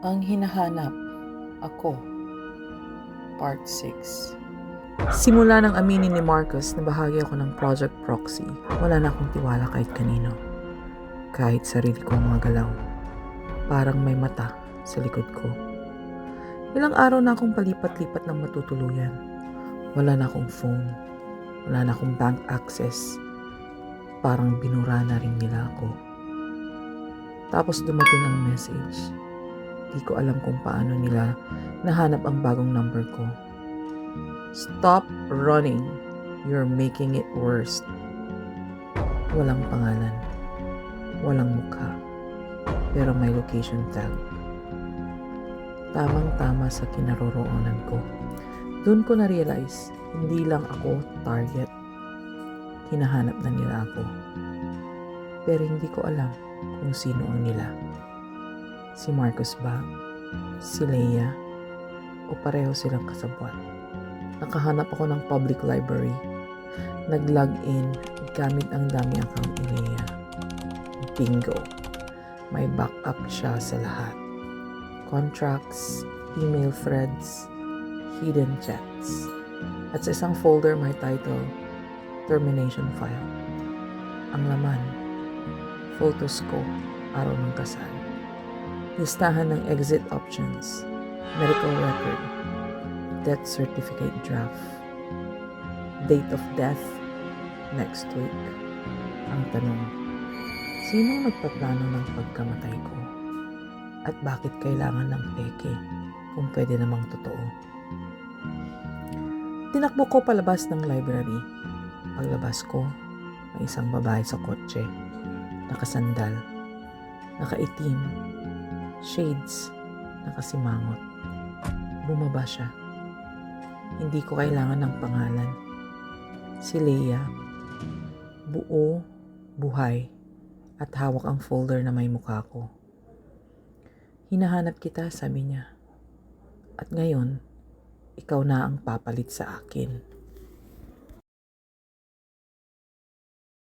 Ang hinahanap, ako, Part 6. Simula nang aminin ni Marcus na bahagi ako ng Project Proxy, wala na akong tiwala kahit kanino. Kahit sarili kong mga galaw. Parang may mata sa likod ko. Ilang araw na akong palipat-lipat ng matutuluyan. Wala na akong phone. Wala na akong bank access. Parang binura na rin nila ako. Tapos dumating ang message. Di ko alam kung paano nila nahanap ang bagong number ko. Stop running. You're making it worse. Walang pangalan. Walang mukha. Pero may location tag. Tamang-tama sa kinaroroonan ko. Doon ko na-realize, hindi lang ako target. Hinahanap na nila ako. Pero hindi ko alam kung sino ang nila. Si Marcus ba? Si Leia? O pareho silang kasabwat? Nakahanap ako ng public library. Nag-log in gamit ang dami account ni Leia. Bingo! May backup siya sa lahat. Contracts, email threads, hidden chats. At sa isang folder may title, Termination File. Ang laman, photos ko, araw ng kasal. Listahan ng exit options, medical record, death certificate draft, date of death, next week. Ang tanong, sino nagpaplano ng pagkamatay ko? At bakit kailangan ng peke kung pwede namang totoo? Tinakbo ko palabas ng library. Paglabas ko, may isang babae sa kotse, nakasandal, nakaitim, shades, nakasimangot. Bumaba siya. Hindi ko kailangan ng pangalan. Si Leia, buo, buhay, at hawak ang folder na may mukha ko. Hinahanap kita, sabi niya. At ngayon, ikaw na ang papalit sa akin.